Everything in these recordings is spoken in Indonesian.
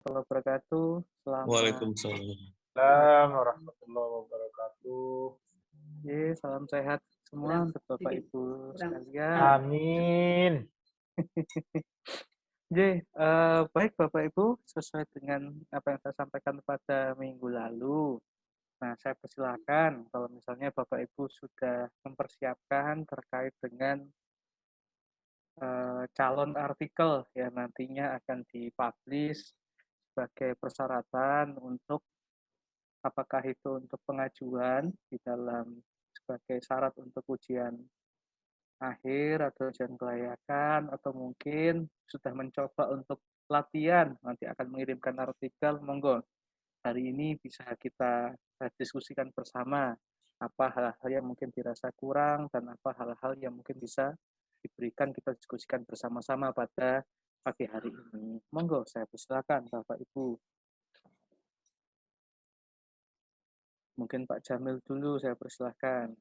Wabarakatuh. Selamat Waalaikumsalam. Assalamualaikum warahmatullahi wabarakatuh. salam sehat semua untuk Bapak Ibu sekalian. Amin. Baik Bapak Ibu, sesuai dengan apa yang saya sampaikan pada minggu lalu. Nah, saya persilakan kalau misalnya Bapak Ibu sudah mempersiapkan terkait dengan calon artikel yang nantinya akan dipublish sebagai persyaratan untuk apakah itu untuk pengajuan di dalam sebagai syarat untuk ujian akhir atau ujian kelayakan atau mungkin sudah mencoba untuk latihan nanti akan mengirimkan artikel, monggo hari ini bisa kita diskusikan bersama apa hal-hal yang mungkin dirasa kurang dan apa hal-hal yang mungkin bisa diberikan kita diskusikan bersama-sama pada pagi hari ini. Monggo saya persilakan Bapak Ibu. Mungkin Pak Jamil dulu saya persilahkan.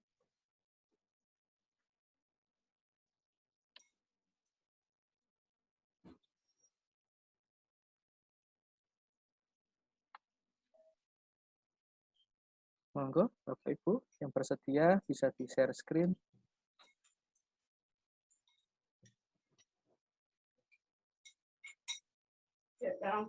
Monggo Bapak Ibu yang bersedia bisa di-share screen. Ya, sekarang.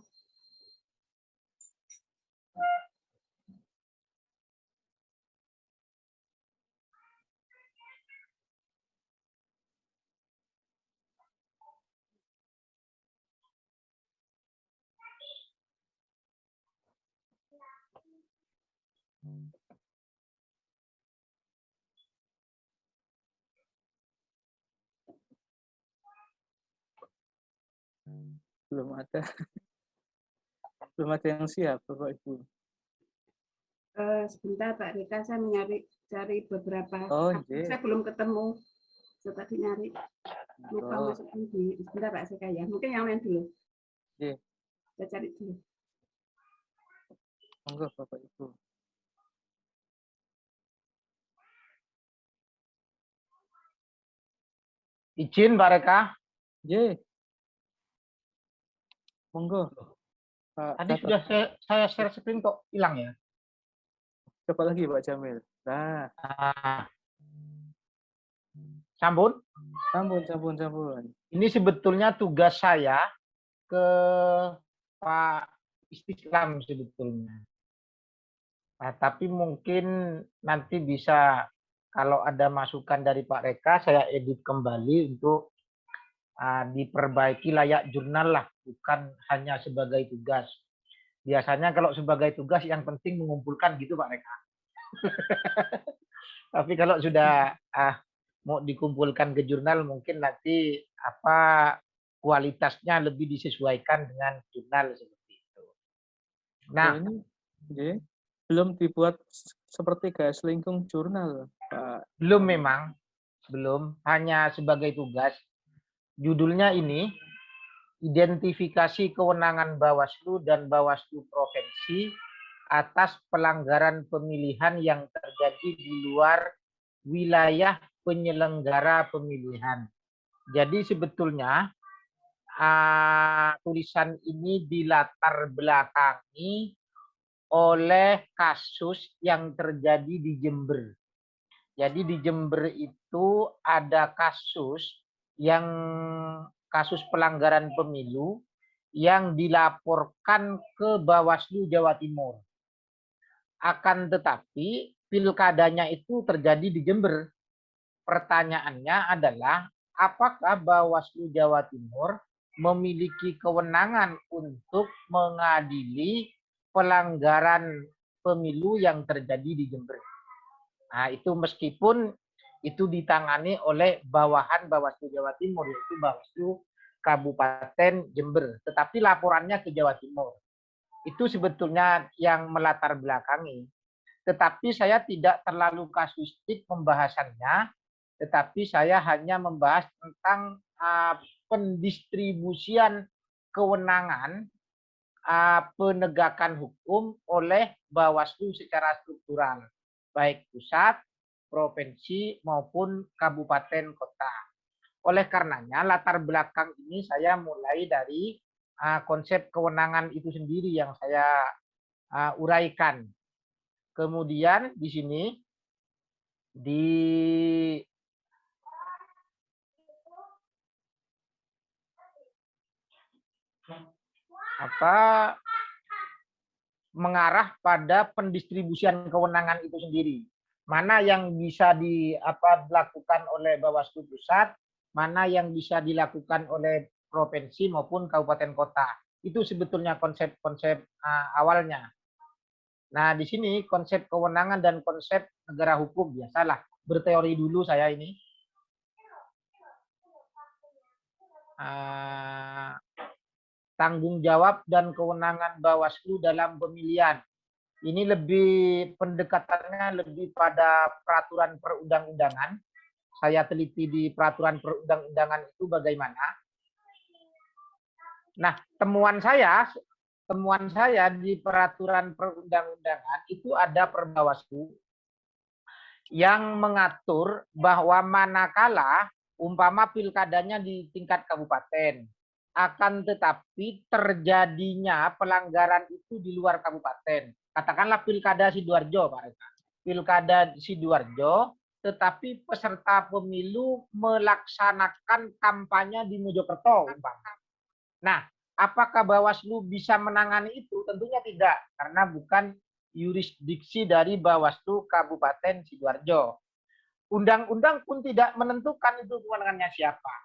Belum ada. Belum ada yang siap Bapak Ibu. Sebentar Pak Rika, saya cari beberapa. Oh, saya belum ketemu. Saya tadi nyari. Lupa Oh. masukin di. Sebentar Pak Seka ya. Mungkin yang lain dulu. Iya. Saya cari dulu. Monggo Bapak Ibu. Izin Pak Reka. Monggo. Tadi sudah saya share screen kok hilang ya. Coba lagi Pak Jamil. Nah. Sambun. Sambun. Ini sebetulnya tugas saya ke Pak Istiqlam sebetulnya. Nah, tapi mungkin nanti bisa kalau ada masukan dari Pak Reka saya edit kembali untuk diperbaiki layak jurnal lah, bukan hanya sebagai tugas. Biasanya kalau sebagai tugas yang penting mengumpulkan gitu Pak Reka. Tapi kalau sudah mau dikumpulkan ke jurnal mungkin nanti kualitasnya lebih disesuaikan dengan jurnal seperti itu. Nah, ini belum dibuat seperti garis lingkung jurnal, Pak. Belum memang, belum, hanya sebagai tugas. Judulnya ini identifikasi kewenangan Bawaslu dan Bawaslu Provinsi atas pelanggaran pemilihan yang terjadi di luar wilayah penyelenggara pemilihan. Jadi sebetulnya tulisan ini dilatar belakangi oleh kasus yang terjadi di Jember. Jadi di Jember itu ada kasus pelanggaran pemilu yang dilaporkan ke Bawaslu Jawa Timur. Akan tetapi pilkadanya itu terjadi di Jember. Pertanyaannya adalah apakah Bawaslu Jawa Timur memiliki kewenangan untuk mengadili pelanggaran pemilu yang terjadi di Jember. Nah, itu meskipun itu ditangani oleh bawahan Bawaslu Jawa Timur, yaitu Bawaslu Kabupaten Jember. Tetapi laporannya ke Jawa Timur. Itu sebetulnya yang melatar belakangi. Tetapi saya tidak terlalu kasuistik pembahasannya, tetapi saya hanya membahas tentang pendistribusian kewenangan penegakan hukum oleh Bawaslu secara struktural, baik pusat, provinsi maupun kabupaten kota. Oleh karenanya latar belakang ini saya mulai dari konsep kewenangan itu sendiri yang saya uraikan. Kemudian di sini di mengarah pada pendistribusian kewenangan itu sendiri. Mana yang bisa dilakukan oleh Bawaslu Pusat, mana yang bisa dilakukan oleh provinsi maupun kabupaten kota. Itu sebetulnya konsep-konsep awalnya. Nah, di sini konsep kewenangan dan konsep negara hukum, biasalah berteori dulu saya ini. Tanggung jawab dan kewenangan Bawaslu dalam pemilihan. Ini pendekatannya lebih pada peraturan perundang-undangan. Saya teliti di peraturan perundang-undangan itu bagaimana. Nah, temuan saya di peraturan perundang-undangan itu ada Perbawaslu yang mengatur bahwa manakala umpama pilkadanya di tingkat kabupaten, akan tetapi terjadinya pelanggaran itu di luar kabupaten. Katakanlah pilkada Sidoarjo, Pak Reza. Pilkada Sidoarjo, tetapi peserta pemilu melaksanakan kampanye di Mojokerto, umpama. Nah, apakah Bawaslu bisa menangani itu? Tentunya tidak, karena bukan yurisdiksi dari Bawaslu Kabupaten Sidoarjo. Undang-undang pun tidak menentukan itu kewenangannya siapa.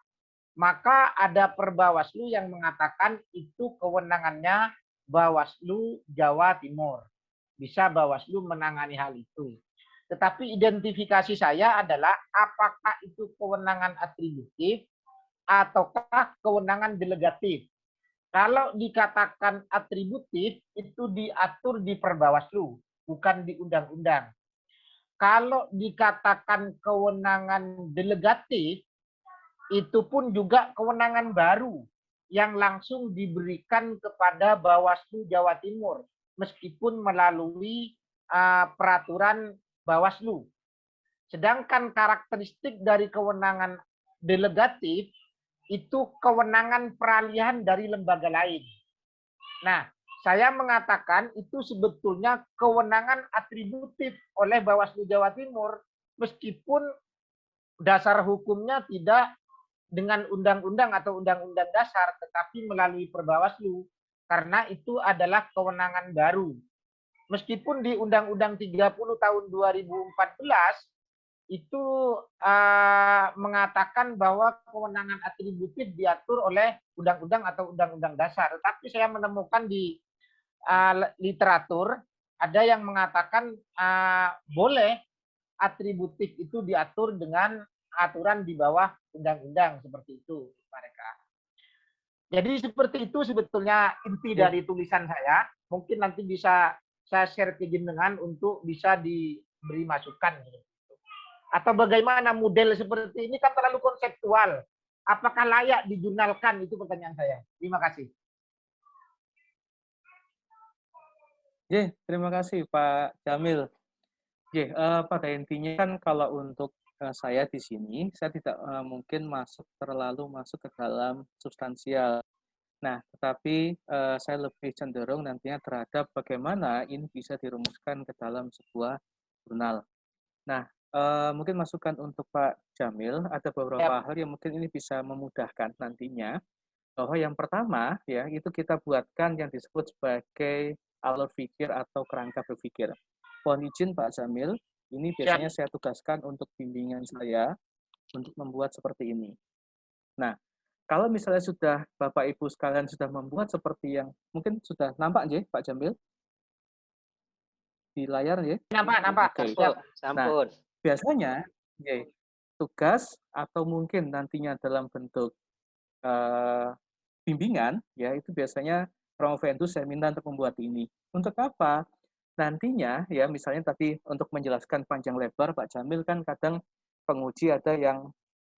Maka ada Perbawaslu yang mengatakan itu kewenangannya Bawaslu Jawa Timur. Bisa Bawaslu menangani hal itu. Tetapi identifikasi saya adalah apakah itu kewenangan atributif ataukah kewenangan delegatif. Kalau dikatakan atributif itu diatur di Perbawaslu, bukan di undang-undang. Kalau dikatakan kewenangan delegatif, itu pun juga kewenangan baru yang langsung diberikan kepada Bawaslu Jawa Timur, meskipun melalui peraturan Bawaslu. Sedangkan karakteristik dari kewenangan delegatif itu kewenangan peralihan dari lembaga lain. Nah, saya mengatakan itu sebetulnya kewenangan atributif oleh Bawaslu Jawa Timur, meskipun dasar hukumnya tidak dengan undang-undang atau undang-undang dasar, tetapi melalui Perbawaslu, karena itu adalah kewenangan baru. Meskipun di Undang-Undang 30 tahun 2014 itu mengatakan bahwa kewenangan atributif diatur oleh undang-undang atau undang-undang dasar, tetapi saya menemukan di literatur ada yang mengatakan boleh atributif itu diatur dengan aturan di bawah undang-undang seperti itu, mereka. Jadi seperti itu sebetulnya inti dari tulisan saya. Mungkin nanti bisa saya share ke jenengan untuk bisa diberi masukan. Atau bagaimana model seperti ini kan terlalu konseptual. Apakah layak dijurnalkan? Itu pertanyaan saya. Terima kasih. Terima kasih Pak Jamil. Pada intinya kan kalau untuk saya di sini, saya tidak mungkin terlalu masuk ke dalam substansial. Nah, tetapi saya lebih cenderung nantinya terhadap bagaimana ini bisa dirumuskan ke dalam sebuah jurnal. Nah, mungkin masukan untuk Pak Jamil, ada beberapa hal yang mungkin ini bisa memudahkan nantinya. Bahwa yang pertama, ya itu kita buatkan yang disebut sebagai alur pikir atau kerangka berpikir. Mohon izin Pak Jamil, ini biasanya saya tugaskan untuk bimbingan saya untuk membuat seperti ini. Nah, kalau misalnya sudah Bapak Ibu sekalian sudah membuat seperti yang mungkin sudah nampak ya Pak Jamil di layar ya? Nampak. Oke. Sampun. Nah, biasanya tugas atau mungkin nantinya dalam bentuk bimbingan ya itu biasanya promovendus saya minta untuk membuat ini. Untuk apa? Nantinya ya misalnya tadi untuk menjelaskan panjang lebar Pak Jamil kan kadang penguji ada yang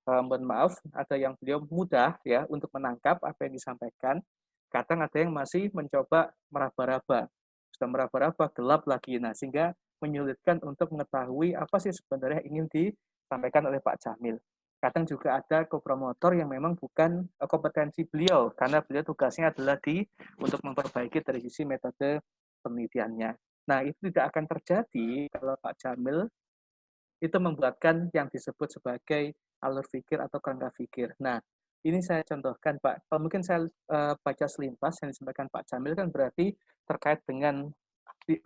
mohon maaf ada yang beliau mudah ya untuk menangkap apa yang disampaikan. Kadang ada yang masih mencoba meraba-raba. Sudah meraba-raba gelap lagi. Nah, sehingga menyulitkan untuk mengetahui apa sih sebenarnya ingin disampaikan oleh Pak Jamil. Kadang juga ada kopromotor yang memang bukan kompetensi beliau, karena beliau tugasnya adalah untuk memperbaiki dari sisi metode penelitiannya. Nah, itu tidak akan terjadi kalau Pak Jamil itu membuatkan yang disebut sebagai alur pikir atau kerangka pikir. Nah, ini saya contohkan, Pak. Kalau mungkin saya baca selintas yang disampaikan Pak Jamil kan berarti terkait dengan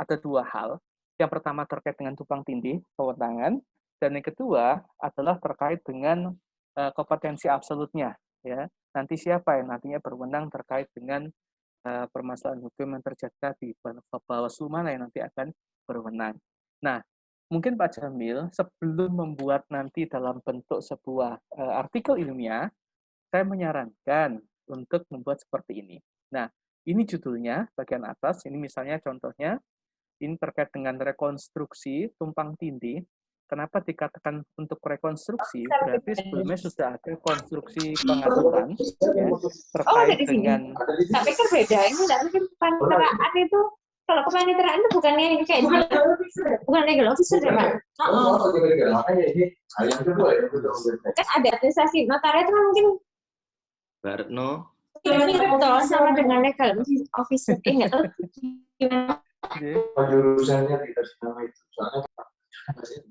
ada dua hal. Yang pertama terkait dengan tumpang tindih kewenangan, dan yang kedua adalah terkait dengan kompetensi absolutnya. Ya, nanti siapa yang nantinya berwenang terkait dengan permasalahan hukum yang terjadi di Bawaslu mana yang nanti akan berwenang. Nah, mungkin Pak Jamil sebelum membuat nanti dalam bentuk sebuah artikel ilmiah, saya menyarankan untuk membuat seperti ini. Nah, ini judulnya bagian atas, ini misalnya contohnya, ini terkait dengan rekonstruksi tumpang tindih. Kenapa dikatakan untuk rekonstruksi? Berarti sebelumnya sudah ada konstruksi pengaturan ya, terkait dengan. Tapi kan beda, ini tidak mungkin paniteraan itu. Kalau kepaniteraan itu bukannya kayak bukan legal officer ya, Pak? Kan ada administrasi notariat itu kan mungkin Barno. Betul, sama dengan legal officer. Enggak tahu gimana. Jurusannya tidak sama itu, soalnya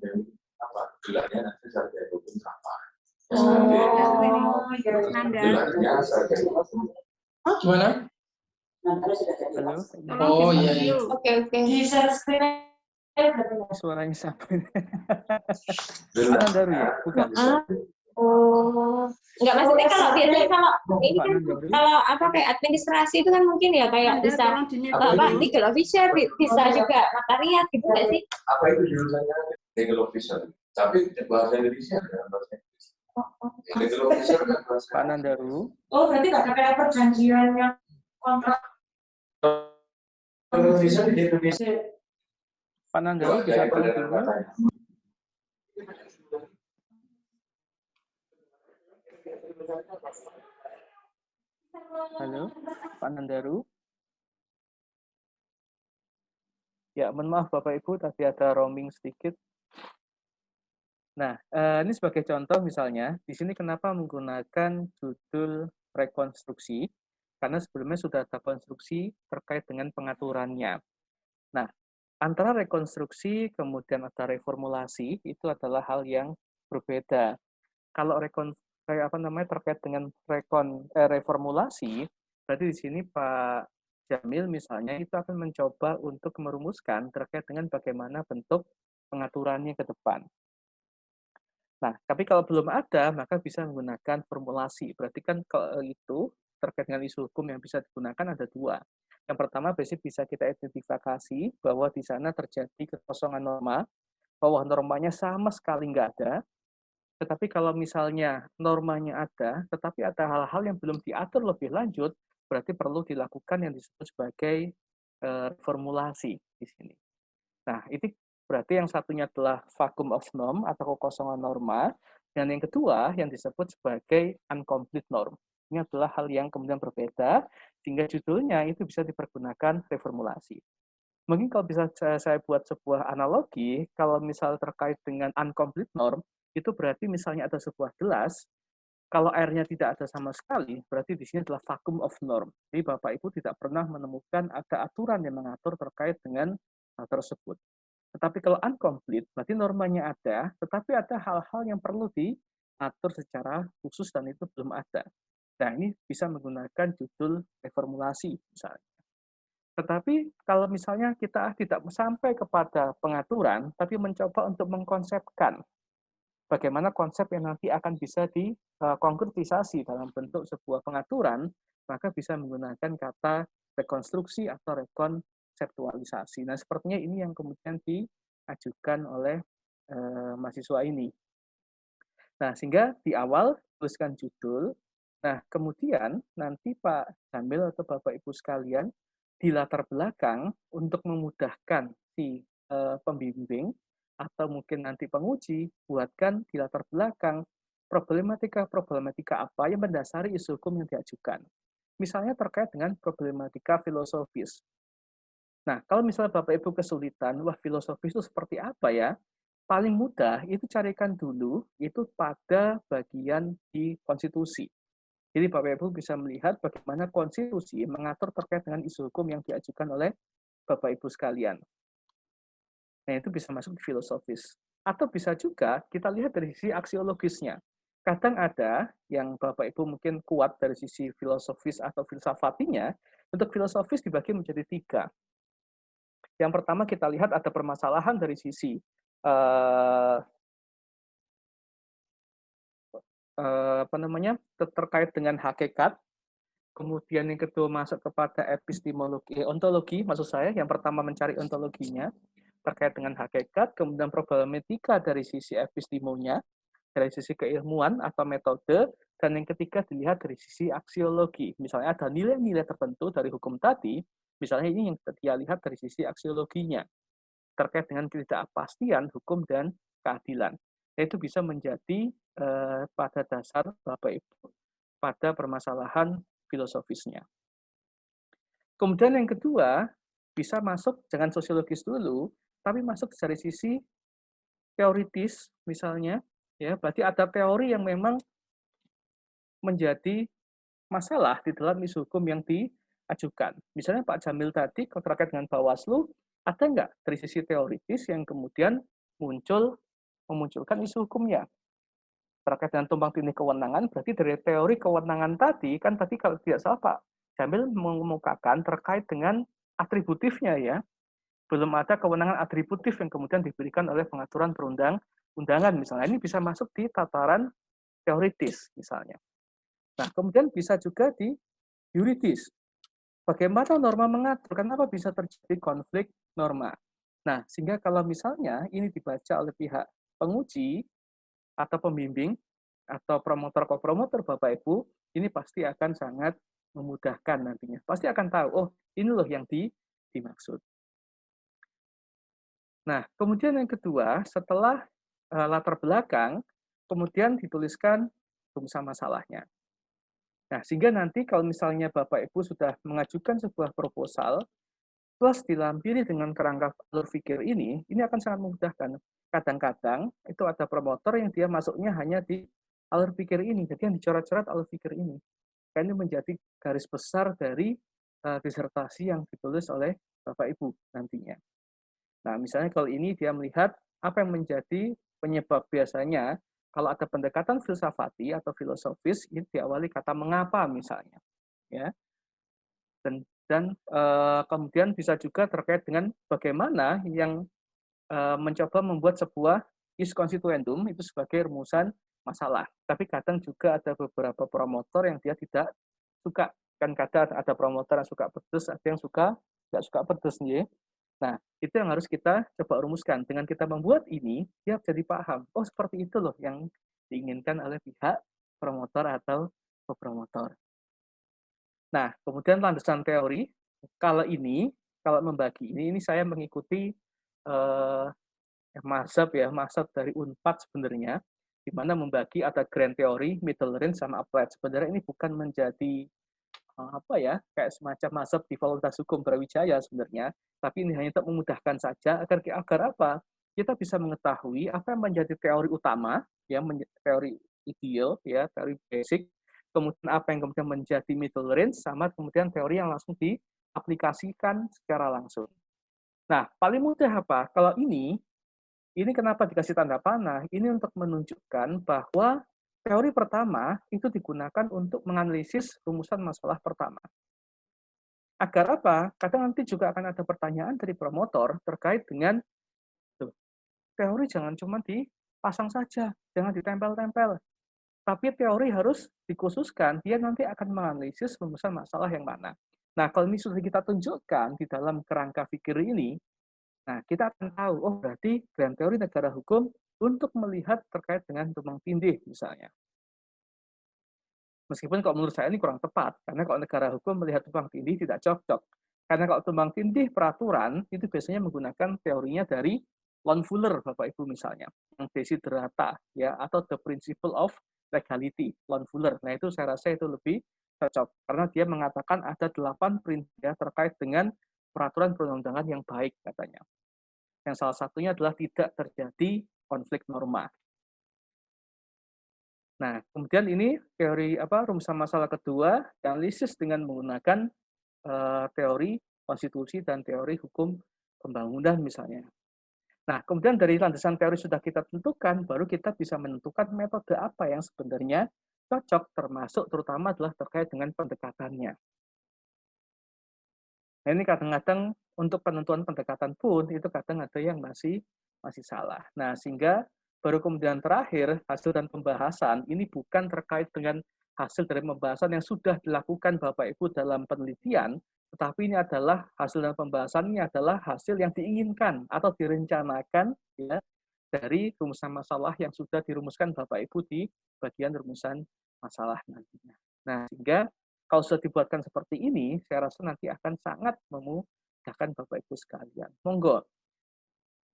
dari apa gelarnya nanti sarjana hukum apa? Gelarnya sarjana. Gimana? Halo? Oh iya. Oke. Suaranya sampai. Panandaru ya? Bukan. Oh, enggak maksudnya kalau biasanya kalau ini kan kalau apa kayak administrasi itu kan mungkin ya kayak bisa apa legal officer bisa juga notariat gitu nggak sih? Apa itu jurusannya legal officer? Tapi bahasa Indonesia ada bahasa Inggris. Legal officer kan bahasa. Panandaru. Oh, berarti nggak ada kayak perjanjian yang kontrak. Legal officer di Indonesia. Panandaru bisa tolong dulu. Halo, Pak Nandaru. Ya, mohon maaf Bapak Ibu, tadi ada roaming sedikit. Nah, ini sebagai contoh misalnya, di sini kenapa menggunakan judul rekonstruksi? Karena sebelumnya sudah ada konstruksi terkait dengan pengaturannya. Nah, antara rekonstruksi kemudian ada reformulasi itu adalah hal yang berbeda. Kalau terkait dengan reformulasi, berarti di sini Pak Jamil misalnya itu akan mencoba untuk merumuskan terkait dengan bagaimana bentuk pengaturannya ke depan. Nah, tapi kalau belum ada, maka bisa menggunakan formulasi. Berarti kan kalau itu terkait dengan isu hukum yang bisa digunakan ada dua. Yang pertama, bisa kita identifikasi bahwa di sana terjadi kekosongan norma, bahwa normanya sama sekali nggak ada. Tetapi kalau misalnya normanya ada, tetapi ada hal-hal yang belum diatur lebih lanjut, berarti perlu dilakukan yang disebut sebagai reformulasi di sini. Nah, ini berarti yang satunya adalah vacuum of norm atau kekosongan norma, dan yang kedua yang disebut sebagai incomplete norm. Ini adalah hal yang kemudian berbeda, sehingga judulnya itu bisa dipergunakan reformulasi. Mungkin kalau bisa saya buat sebuah analogi, kalau misal terkait dengan incomplete norm, itu berarti misalnya ada sebuah gelas, kalau airnya tidak ada sama sekali, berarti di sini adalah vacuum of norm. Jadi Bapak Ibu tidak pernah menemukan ada aturan yang mengatur terkait dengan hal tersebut. Tetapi kalau incomplete, berarti normanya ada, tetapi ada hal-hal yang perlu diatur secara khusus dan itu belum ada. Nah, ini bisa menggunakan judul reformulasi misalnya. Tetapi kalau misalnya kita tidak sampai kepada pengaturan, tapi mencoba untuk mengkonsepkan bagaimana konsep yang nanti akan bisa dikonkretisasi dalam bentuk sebuah pengaturan, maka bisa menggunakan kata rekonstruksi atau rekonseptualisasi. Nah, sepertinya ini yang kemudian diajukan oleh mahasiswa ini. Nah, sehingga di awal tuliskan judul, nah kemudian nanti Pak Jamil atau Bapak Ibu sekalian di latar belakang untuk memudahkan si pembimbing atau mungkin nanti penguji, buatkan di latar belakang problematika-problematika apa yang mendasari isu hukum yang diajukan. Misalnya terkait dengan problematika filosofis. Nah, kalau misalnya Bapak Ibu kesulitan, wah filosofis itu seperti apa ya? paling mudah itu carikan dulu itu pada bagian di konstitusi. Jadi Bapak Ibu bisa melihat bagaimana konstitusi mengatur terkait dengan isu hukum yang diajukan oleh Bapak Ibu sekalian. Nah, itu bisa masuk di filosofis. Atau bisa juga kita lihat dari sisi aksiologisnya. Kadang ada yang Bapak Ibu mungkin kuat dari sisi filosofis atau filsafatinya, untuk filosofis dibagi menjadi 3. Yang pertama kita lihat ada permasalahan dari sisi terkait dengan hakikat. Kemudian yang kedua masuk kepada epistemologi, ontologi maksud saya. Yang pertama mencari ontologinya terkait dengan hakikat, kemudian problematika dari sisi epistimonya, dari sisi keilmuan atau metode, dan yang ketiga dilihat dari sisi aksiologi. Misalnya ada nilai-nilai tertentu dari hukum tadi, misalnya ini yang dia lihat dari sisi aksiologinya, terkait dengan ketidakpastian hukum dan keadilan. Itu bisa menjadi pada dasar Bapak Ibu pada permasalahan filosofisnya. Kemudian yang kedua, bisa masuk jangan sosiologis dulu, tapi masuk dari sisi teoritis misalnya, ya berarti ada teori yang memang menjadi masalah di dalam isu hukum yang diajukan. Misalnya Pak Jamil tadi terkait dengan Bawaslu, ada nggak dari sisi teoritis yang kemudian memunculkan isu hukumnya? Terkait dengan tumpang tindih kewenangan, berarti dari teori kewenangan tadi, kan tadi kalau tidak salah Pak Jamil mengemukakan terkait dengan atributifnya ya, belum ada kewenangan atributif yang kemudian diberikan oleh pengaturan perundang-undangan misalnya. Ini bisa masuk di tataran teoritis misalnya. Nah, kemudian bisa juga di yuridis. Bagaimana norma mengatur? Kenapa bisa terjadi konflik norma? Nah, sehingga kalau misalnya ini dibaca oleh pihak penguji atau pembimbing atau promotor-kopromotor Bapak Ibu, ini pasti akan sangat memudahkan nantinya. Pasti akan tahu, oh ini loh yang dimaksud. Nah, kemudian yang kedua, setelah latar belakang, kemudian dituliskan rumusan masalahnya. Nah, sehingga nanti kalau misalnya Bapak Ibu sudah mengajukan sebuah proposal, plus dilampiri dengan kerangka alur pikir ini akan sangat memudahkan. Kadang-kadang itu ada promotor yang dia masuknya hanya di alur pikir ini, jadi yang dicoret-coret alur pikir ini. Karena ini menjadi garis besar dari disertasi yang ditulis oleh Bapak Ibu nantinya. Nah, misalnya kalau ini dia melihat apa yang menjadi penyebab biasanya kalau ada pendekatan filsafati atau filosofis, ini diawali kata mengapa misalnya, ya. Dan kemudian bisa juga terkait dengan bagaimana yang mencoba membuat sebuah ius constituendum itu sebagai rumusan masalah. Tapi kadang juga ada beberapa promotor yang dia tidak suka. Kan kadang ada promotor yang suka pedes, ada yang nggak suka pedes nih. Nah, itu yang harus kita coba rumuskan. Dengan kita membuat ini, dia jadi paham. Oh, seperti itu loh yang diinginkan oleh pihak promotor atau kopromotor. Nah, kemudian landasan teori. Kalau membagi ini saya mengikuti mazhab dari Unpad sebenarnya, di mana membagi ada grand theory, middle range, sama applied. Sebenarnya ini bukan menjadi kayak semacam mazhab di Fakultas Hukum Brawijaya sebenarnya, tapi ini hanya untuk memudahkan saja agar apa? Kita bisa mengetahui apa yang menjadi teori utama, ya teori ideal, ya teori basic, kemudian apa yang kemudian menjadi middle range, sama kemudian teori yang langsung diaplikasikan secara langsung. Nah, paling mudah apa? Kalau ini kenapa dikasih tanda panah? Ini untuk menunjukkan bahwa teori pertama itu digunakan untuk menganalisis rumusan masalah pertama. Agar apa? Kadang nanti juga akan ada pertanyaan dari promotor terkait dengan teori jangan cuma dipasang saja, jangan ditempel-tempel. Tapi teori harus dikhususkan, dia nanti akan menganalisis rumusan masalah yang mana. Nah, kalau ini sudah kita tunjukkan di dalam kerangka pikir ini, nah kita akan tahu, oh berarti grand teori negara hukum untuk melihat terkait dengan tumpang tindih misalnya. Meskipun kalau menurut saya ini kurang tepat, karena kalau negara hukum melihat tumpang tindih tidak cocok. Karena kalau tumpang tindih peraturan, itu biasanya menggunakan teorinya dari Lon Fuller, Bapak Ibu misalnya, yang desiderata, ya, atau the principle of legality, Lon Fuller. Nah itu saya rasa itu lebih cocok, karena dia mengatakan ada 8 prinsip ya, terkait dengan peraturan perundang-undangan yang baik katanya. Yang salah satunya adalah tidak terjadi konflik norma. Nah, kemudian ini teori rumusan masalah kedua, analisis dengan menggunakan teori konstitusi dan teori hukum pembangunan misalnya. Nah, kemudian dari landasan teori sudah kita tentukan, baru kita bisa menentukan metode apa yang sebenarnya cocok, termasuk terutama adalah terkait dengan pendekatannya. Nah, ini kadang-kadang untuk penentuan pendekatan pun itu kadang ada yang masih salah. Nah, sehingga baru kemudian terakhir hasil dan pembahasan ini bukan terkait dengan hasil dari pembahasan yang sudah dilakukan Bapak Ibu dalam penelitian, tetapi ini adalah hasil dan pembahasan ini adalah hasil yang diinginkan atau direncanakan ya dari rumusan masalah yang sudah dirumuskan Bapak Ibu di bagian rumusan masalah nantinya. Nah, sehingga kalau sudah dibuatkan seperti ini, saya rasa nanti akan sangat memudahkan Bapak Ibu sekalian. Monggo,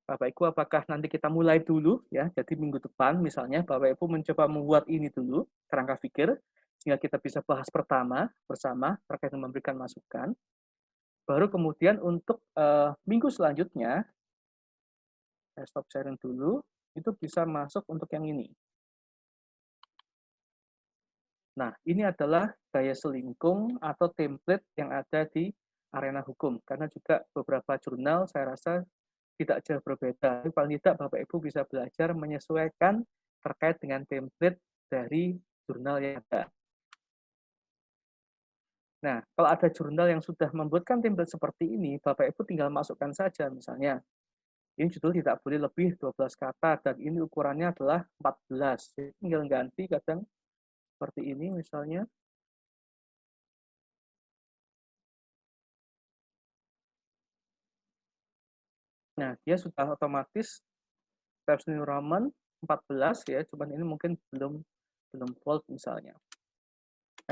Bapak Ibu, apakah nanti kita mulai dulu ya? Jadi minggu depan misalnya Bapak Ibu mencoba membuat ini dulu kerangka pikir sehingga kita bisa bahas pertama bersama terkait dengan memberikan masukan. Baru kemudian untuk minggu selanjutnya saya stop sharing dulu, itu bisa masuk untuk yang ini. Nah, ini adalah gaya selingkung atau template yang ada di arena hukum. Karena juga beberapa jurnal saya rasa tidak jauh berbeda. Tapi paling tidak Bapak Ibu bisa belajar menyesuaikan terkait dengan template dari jurnal yang ada. Nah, kalau ada jurnal yang sudah membuatkan template seperti ini, Bapak Ibu tinggal masukkan saja misalnya. Ini judul tidak boleh lebih 12 kata, dan ini ukurannya adalah 14. Jadi tinggal ganti kadang seperti ini misalnya. Nah, dia sudah otomatis Times New Roman 14 ya, cuman ini mungkin belum bold misalnya.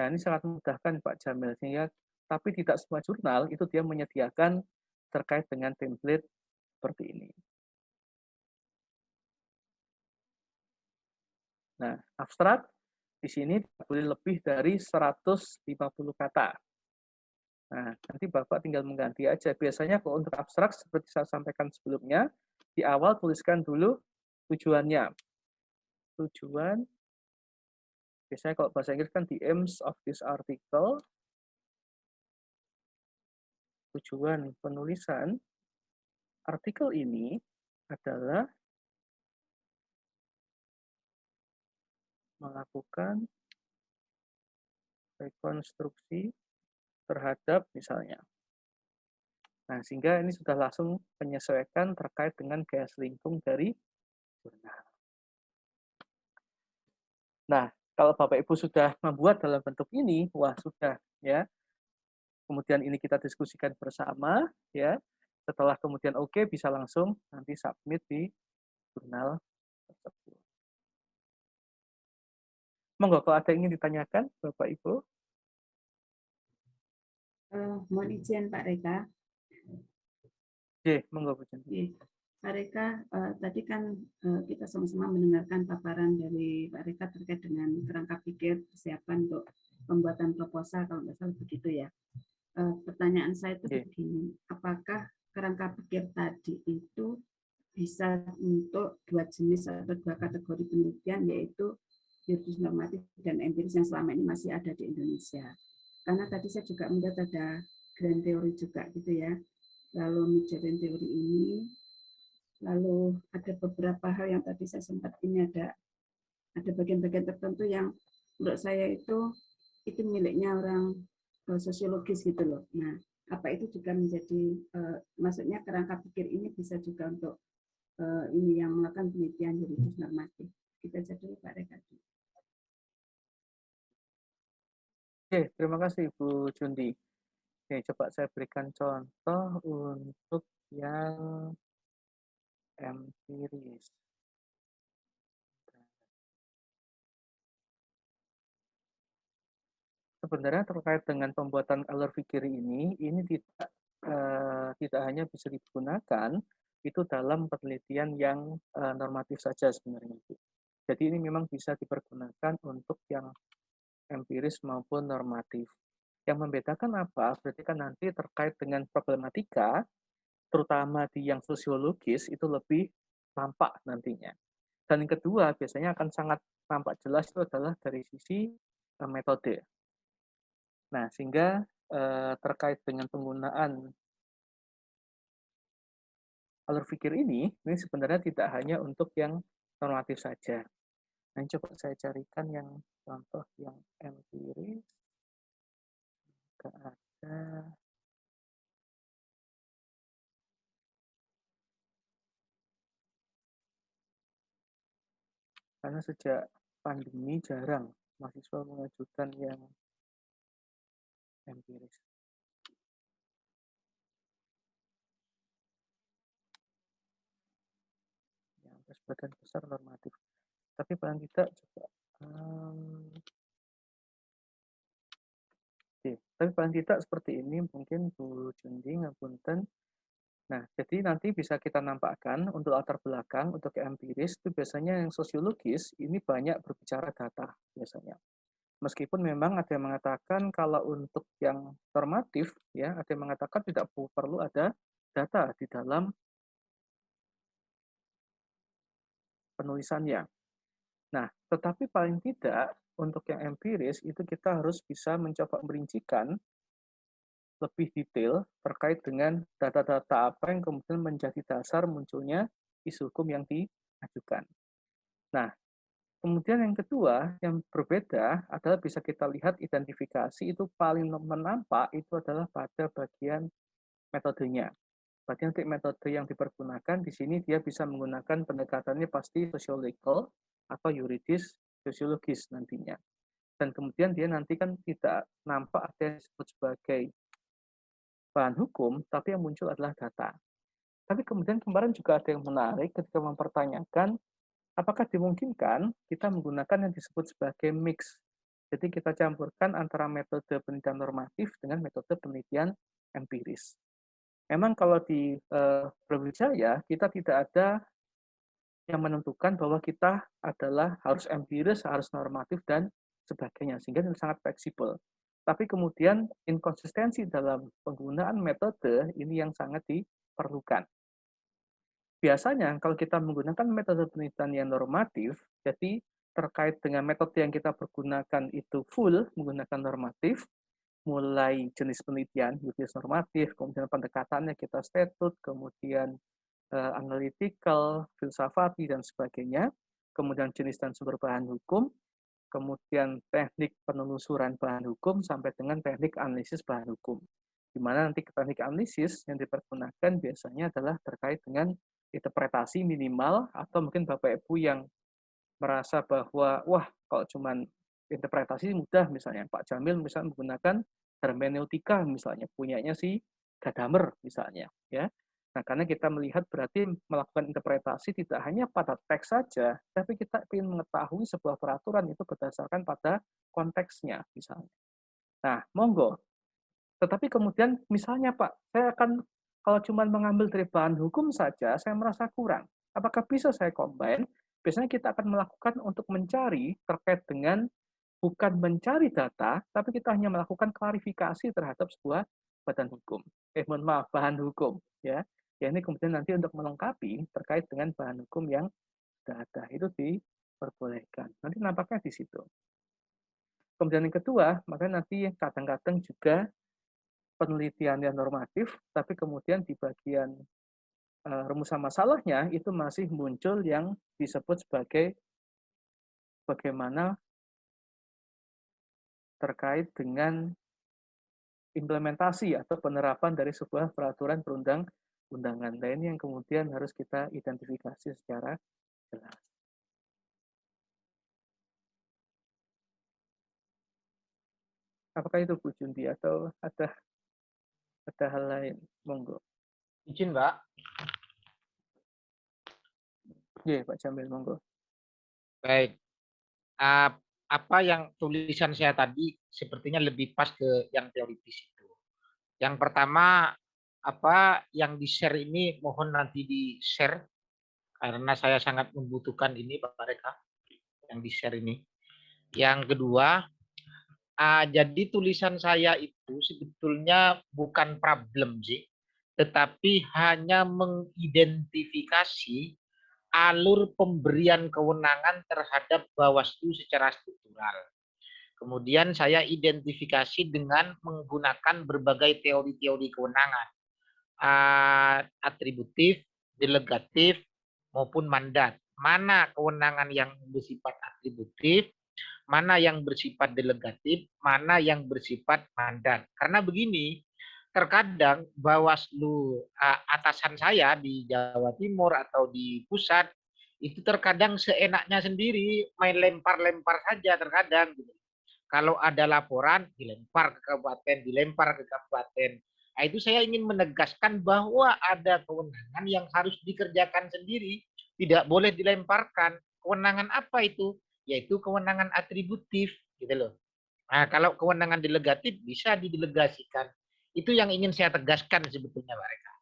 Nah, ini sangat memudahkan Pak Jamil, sehingga tapi tidak semua jurnal itu dia menyediakan terkait dengan template seperti ini. Nah, abstrak di sini tidak boleh lebih dari 150 kata. Nah, nanti Bapak tinggal mengganti aja. Biasanya kalau untuk abstrak, seperti saya sampaikan sebelumnya, di awal tuliskan dulu tujuannya. Tujuan, biasanya kalau bahasa Inggris kan the aims of this article. Tujuan penulisan artikel ini adalah melakukan rekonstruksi terhadap misalnya. Nah, sehingga ini sudah langsung menyesuaikan terkait dengan gaya selingkung dari jurnal. Nah, kalau Bapak Ibu sudah membuat dalam bentuk ini, wah sudah ya. Kemudian ini kita diskusikan bersama ya. Setelah kemudian oke, bisa langsung nanti submit di jurnal tersebut. Monggo kalau ada yang ingin ditanyakan Bapak Ibu. Mohon izin Pak Reka. Monggo Bu Janti. Pak Reka, tadi kan kita sama-sama mendengarkan paparan dari Pak Reka terkait dengan kerangka pikir persiapan untuk pembuatan proposal, kalau nggak salah begitu ya. Pertanyaan saya itu begini, apakah kerangka pikir tadi itu bisa untuk dua jenis atau dua kategori penelitian, yaitu juridis normatif dan empiris yang selama ini masih ada di Indonesia? Karena tadi saya juga melihat ada grand teori juga gitu ya, lalu mid-journey teori ini, lalu ada beberapa hal yang tadi saya sempat ini ada bagian-bagian tertentu yang menurut saya itu miliknya orang sosiologis gitu loh. Nah, apa itu juga menjadi maksudnya kerangka pikir ini bisa juga untuk ini yang melakukan penelitian juridis normatif. Kita jadi Pak Reka. Oke, terima kasih Bu Jundi. Oke, coba saya berikan contoh untuk yang empiris. Sebenarnya terkait dengan pembuatan alur fikir ini tidak hanya bisa digunakan itu dalam penelitian yang normatif saja sebenarnya. Jadi ini memang bisa dipergunakan untuk yang empiris maupun normatif. Yang membedakan apa? Berarti kan nanti terkait dengan problematika, terutama di yang sosiologis itu lebih tampak nantinya. Dan yang kedua biasanya akan sangat nampak jelas itu adalah dari sisi metode. Nah, sehingga terkait dengan penggunaan alur pikir ini sebenarnya tidak hanya untuk yang normatif saja. Nah, coba saya carikan yang contoh yang empiris. Nggak ada. Karena sejak pandemi jarang mahasiswa mengajukan yang empiris. Yang sebagian besar normatif. Tapi paling tidak coba. Tapi paling tidak seperti ini mungkin Bu Jundi ngapunten. Nah, jadi nanti bisa kita nampakkan untuk latar belakang, untuk empiris itu biasanya yang sosiologis ini banyak berbicara data biasanya. Meskipun memang ada yang mengatakan kalau untuk yang normatif ya, ada yang mengatakan tidak perlu ada data di dalam penulisannya. Nah, tetapi paling tidak untuk yang empiris itu kita harus bisa mencoba merincikan lebih detail terkait dengan data-data apa yang kemudian menjadi dasar munculnya isu hukum yang diajukan. Nah, kemudian yang kedua yang berbeda adalah bisa kita lihat identifikasi itu paling menampak itu adalah pada bagian metodenya. Berarti nanti metode yang dipergunakan di sini dia bisa menggunakan pendekatannya pasti sosiologikal atau yuridis sosiologis nantinya. Dan kemudian dia nanti kan tidak nampak ada yang disebut sebagai bahan hukum, tapi yang muncul adalah data. Tapi kemudian kemarin juga ada yang menarik ketika mempertanyakan apakah dimungkinkan kita menggunakan yang disebut sebagai mix. Jadi kita campurkan antara metode penelitian normatif dengan metode penelitian empiris. Memang kalau di Brawijaya kita tidak ada yang menentukan bahwa kita adalah harus empiris, harus normatif dan sebagainya, sehingga itu sangat fleksibel. Tapi kemudian inkonsistensi dalam penggunaan metode ini yang sangat diperlukan. Biasanya kalau kita menggunakan metode penelitian yang normatif, jadi terkait dengan metode yang kita pergunakan itu full menggunakan normatif, mulai jenis penelitian, yuridis normatif, kemudian pendekatannya kita statut, kemudian analytical, filsafati, dan sebagainya, kemudian jenis dan sumber bahan hukum, kemudian teknik penelusuran bahan hukum, sampai dengan teknik analisis bahan hukum. Di mana nanti teknik analisis yang dipergunakan biasanya adalah terkait dengan interpretasi minimal, atau mungkin Bapak Ibu yang merasa bahwa, wah, kalau cuman interpretasi mudah, misalnya Pak Jamil misalnya menggunakan hermeneutika, misalnya punyanya si Gadamer, misalnya. Ya. Nah, karena kita melihat berarti melakukan interpretasi tidak hanya pada teks saja, tapi kita ingin mengetahui sebuah peraturan itu berdasarkan pada konteksnya, misalnya. Nah, monggo. Tetapi kemudian, misalnya Pak, saya akan, kalau cuma mengambil dari bahan hukum saja, saya merasa kurang. Apakah bisa saya combine? Biasanya kita akan melakukan untuk mencari terkait dengan, bukan mencari data, tapi kita hanya melakukan klarifikasi terhadap sebuah badan hukum. Mohon maaf, bahan hukum. Ya, ini kemudian nanti untuk melengkapi terkait dengan bahan hukum yang sudah ada, itu diperbolehkan. Nanti nampaknya di situ. Kemudian yang kedua, makanya nanti kadang-kadang juga penelitian yang normatif, tapi kemudian di bagian rumusan masalahnya itu masih muncul yang disebut sebagai bagaimana terkait dengan implementasi atau penerapan dari sebuah peraturan perundang-undangan. Nah, ini yang kemudian harus kita identifikasi secara jelas. Apakah itu Bu Jundi atau ada hal lain? Monggo. Izin, Mbak. Iya, Pak Jamil, monggo. Baik. Apa yang tulisan saya tadi sepertinya lebih pas ke yang teoritis itu. Yang pertama, apa yang di-share ini mohon nanti di-share karena saya sangat membutuhkan ini Pak Reka yang di-share ini. Yang kedua, jadi tulisan saya itu sebetulnya bukan problem sih, tetapi hanya mengidentifikasi alur pemberian kewenangan terhadap Bawaslu secara struktural. Kemudian saya identifikasi dengan menggunakan berbagai teori-teori kewenangan, atributif, delegatif, maupun mandat. Mana kewenangan yang bersifat atributif, mana yang bersifat delegatif, mana yang bersifat mandat. Karena begini, terkadang Bawaslu atasan saya di Jawa Timur atau di pusat itu terkadang seenaknya sendiri, main lempar-lempar saja terkadang. Kalau ada laporan dilempar ke kabupaten, dilempar ke kabupaten. Nah, itu saya ingin menegaskan bahwa ada kewenangan yang harus dikerjakan sendiri, tidak boleh dilemparkan. Kewenangan apa itu? Yaitu kewenangan atributif, gitu loh. Nah, kalau kewenangan delegatif bisa didelegasikan. Itu yang ingin saya tegaskan sebetulnya, Pak Reka.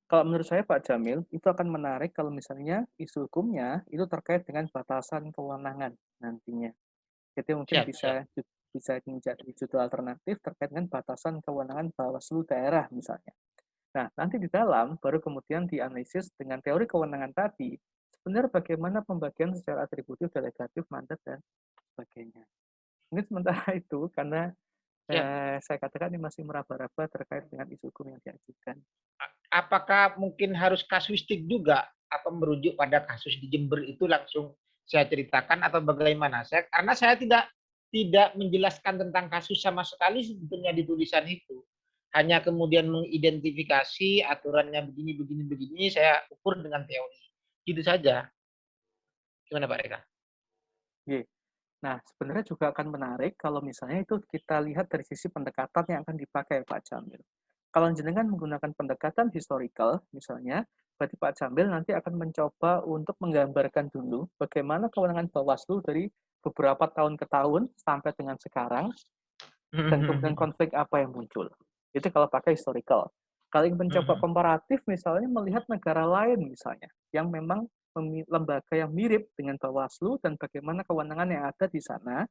Kalau menurut saya Pak Jamil, itu akan menarik kalau misalnya isu hukumnya itu terkait dengan batasan kewenangan nantinya. Jadi mungkin bisa menjadi judul alternatif terkait dengan batasan kewenangan Bawaslu daerah misalnya. Nah, nanti di dalam baru kemudian dianalisis dengan teori kewenangan tadi, sebenarnya bagaimana pembagian secara atributif, delegatif, mandat, dan sebagainya. Mungkin sementara itu, karena saya katakan ini masih meraba-raba terkait dengan isu hukum yang diajukan. Apakah mungkin harus kasuistik juga atau merujuk pada kasus di Jember itu langsung saya ceritakan atau bagaimana? Karena saya tidak menjelaskan tentang kasus sama sekali sebetulnya di tulisan itu. Hanya kemudian mengidentifikasi aturannya begini, saya ukur dengan teori. Gitu saja. Gimana Pak Reka? Nah, sebenarnya juga akan menarik kalau misalnya itu kita lihat dari sisi pendekatan yang akan dipakai Pak Jamil. Kalau jenengan menggunakan pendekatan historical, misalnya, berarti Pak Jamil nanti akan mencoba untuk menggambarkan dulu bagaimana kewenangan Bawaslu dari beberapa tahun ke tahun sampai dengan sekarang, dan kemudian konflik apa yang muncul. Itu kalau pakai historical. Kalau ingin mencoba komparatif, misalnya melihat negara lain misalnya, yang memang lembaga yang mirip dengan Bawaslu dan bagaimana kewenangan yang ada di sana,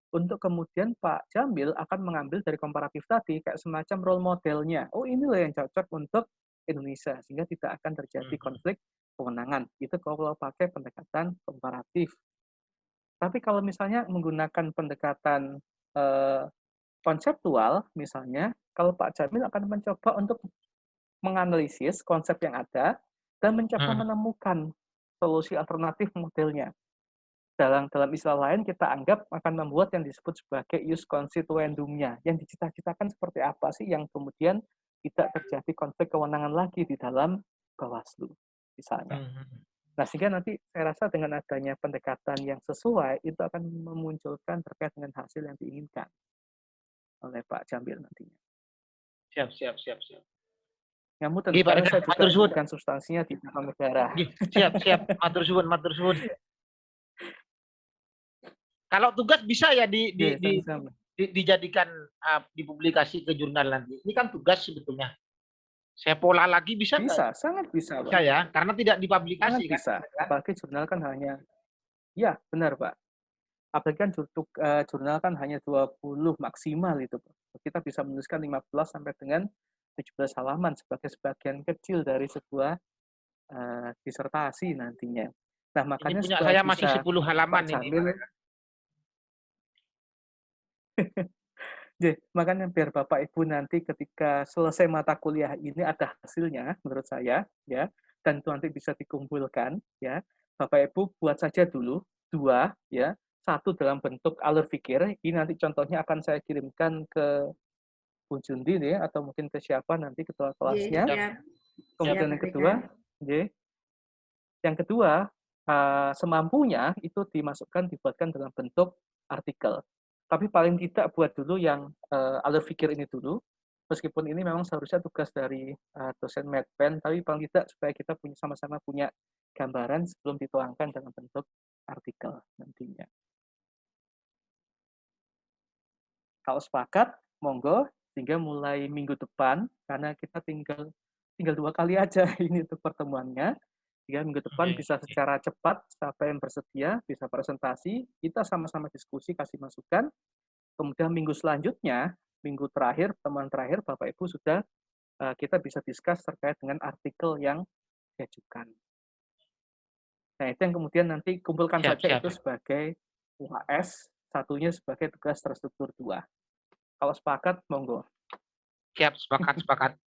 untuk kemudian Pak Jamil akan mengambil dari komparatif tadi kayak semacam role modelnya. Oh, inilah yang cocok untuk Indonesia, sehingga tidak akan terjadi konflik kewenangan. Itu kalau pakai pendekatan komparatif. Tapi kalau misalnya menggunakan pendekatan konseptual, misalnya, kalau Pak Jamil akan mencoba untuk menganalisis konsep yang ada dan mencoba menemukan solusi alternatif modelnya. Dalam istilah lain, kita anggap akan membuat yang disebut sebagai ius constituendumnya. Yang dicita-citakan seperti apa sih yang kemudian tidak terjadi konflik kewenangan lagi di dalam Bawaslu, misalnya. Nah, sehingga nanti saya rasa dengan adanya pendekatan yang sesuai, itu akan memunculkan terkait dengan hasil yang diinginkan oleh Pak Jamil nantinya. Siap. Namun tentu saya juga bukan substansinya di dalam negara. Siap. Matur suwun. Kalau tugas bisa ya dijadikan dipublikasi ke jurnal nanti. Ini kan tugas sebetulnya. Saya pola lagi bisa nggak? Bisa, sangat bisa, Pak. Bisa ya, karena tidak dipublikasi. Sangat bisa. Apalagi jurnal kan hanya, ya benar Pak. Apalagi kan jurnal kan hanya 20 maksimal itu, Pak. Kita bisa menuliskan 15 sampai dengan 17 halaman sebagai sebagian kecil dari sebuah disertasi nantinya. Nah, makanya ini punya saya masih 10 halaman ini. Makanya biar Bapak Ibu nanti ketika selesai mata kuliah ini ada hasilnya menurut saya ya, dan itu nanti bisa dikumpulkan ya. Bapak Ibu buat saja dulu 2 ya. 1 dalam bentuk alur pikir. Ini nanti contohnya akan saya kirimkan ke Bu Jundi nih, atau mungkin ke siapa nanti ketua kelasnya. Kemudian yang kedua, semampunya itu dibuatkan dalam bentuk artikel. Tapi paling tidak buat dulu yang alur pikir ini dulu, meskipun ini memang seharusnya tugas dari dosen Medpen, tapi paling tidak supaya kita sama-sama punya gambaran sebelum dituangkan dalam bentuk artikel nantinya. Kalau sepakat, monggo, sehingga mulai minggu depan, karena kita tinggal 2 kali aja ini untuk pertemuannya, sehingga minggu depan bisa secara cepat, siapa yang bersedia, bisa presentasi, kita sama-sama diskusi, kasih masukan. Kemudian minggu selanjutnya, minggu terakhir, pertemuan terakhir, Bapak Ibu sudah kita bisa discuss terkait dengan artikel yang diajukan. Nah, itu yang kemudian nanti kumpulkan saja itu sebagai UAS, satunya sebagai tugas terstruktur 2. Kalau sepakat, monggo. Siap, sepakat.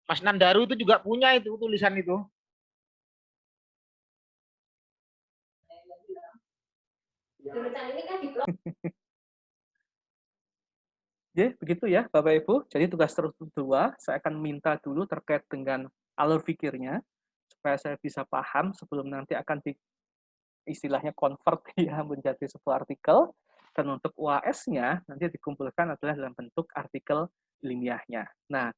Mas Nandaru itu juga punya itu tulisan itu. Tulisan ini kan di blog. Ya, begitu ya Bapak Ibu. Jadi tugas terstruktur 2, saya akan minta dulu terkait dengan alur pikirnya, supaya saya bisa paham sebelum nanti akan istilahnya convert ya menjadi sebuah artikel. Dan untuk UAS-nya nanti dikumpulkan adalah dalam bentuk artikel ilmiahnya. Nah,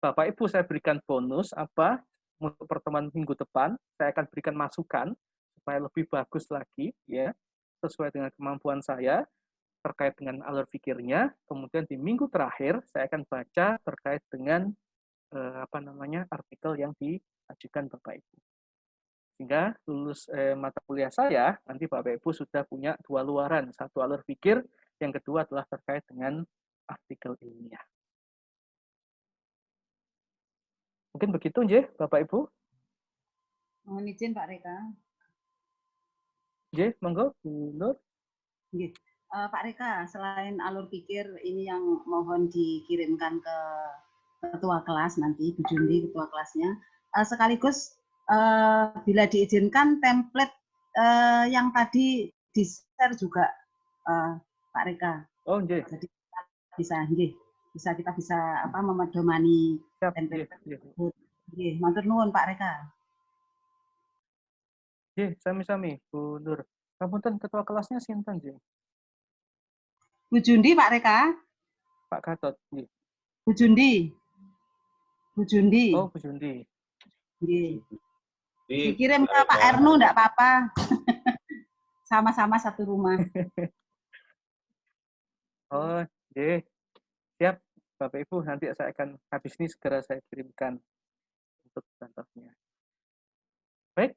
Bapak Ibu saya berikan bonus apa untuk pertemuan minggu depan, saya akan berikan masukan supaya lebih bagus lagi ya, sesuai dengan kemampuan saya terkait dengan alur pikirnya. Kemudian di minggu terakhir saya akan baca terkait dengan artikel yang diajukan Bapak Ibu. Sehingga lulus mata kuliah saya, nanti Bapak Ibu sudah punya 2 luaran. Satu alur pikir, yang kedua adalah terkait dengan artikel ilmiah. Mungkin begitu, nggih, Bapak Ibu? Mohon izin Pak Reka. Nggih, monggo, Bu Nur. Nggih. Pak Reka, selain alur pikir ini yang mohon dikirimkan ke ketua kelas nanti, Bu Jundi, ketua kelasnya, sekaligus bila diizinkan template yang tadi di-share juga Pak Reka. Oh, nggih. Jadi kita bisa memedomani template. Nggih, matur nuwun Pak Reka. Nggih, sami-sami Bu Nur. Ngapunten ketua kelasnya sinten, nggih? Bu Jundi Pak Reka? Pak Gatot, nggih. Bu Jundi. Bu Jundi. Oh, Bu Jundi. Nggih. Dikirim ke Pak Ernu enggak apa-apa. Sama-sama satu rumah. Oh, nggih. Siap, Bapak Ibu, nanti saya akan habis ini segera saya kirimkan untuk contohnya. Baik,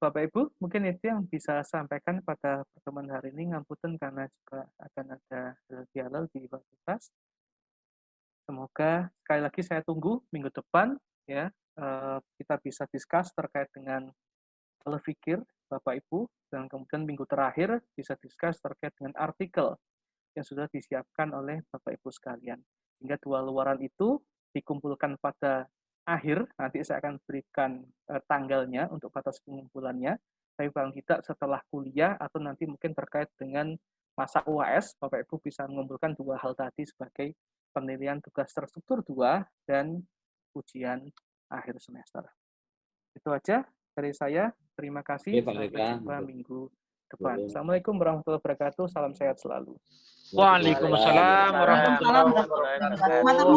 Bapak Ibu, mungkin itu yang bisa sampaikan pada pertemuan hari ini. Ngapunten karena juga akan ada dialog di fakultas. Semoga sekali lagi saya tunggu minggu depan ya, kita bisa discuss terkait dengan alur pikir Bapak Ibu, dan kemudian minggu terakhir bisa discuss terkait dengan artikel yang sudah disiapkan oleh Bapak Ibu sekalian. Hingga 2 luaran itu dikumpulkan pada akhir, nanti saya akan berikan tanggalnya untuk batas pengumpulannya, tapi paling tidak setelah kuliah atau nanti mungkin terkait dengan masa UAS, Bapak Ibu bisa mengumpulkan 2 hal tadi sebagai penilaian tugas terstruktur 2 dan ujian akhir semester. Itu aja dari saya. Terima kasih. Sampai jumpa minggu depan. Assalamualaikum warahmatullahi wabarakatuh. Salam sehat selalu. Waalaikumsalam warahmatullahi wabarakatuh.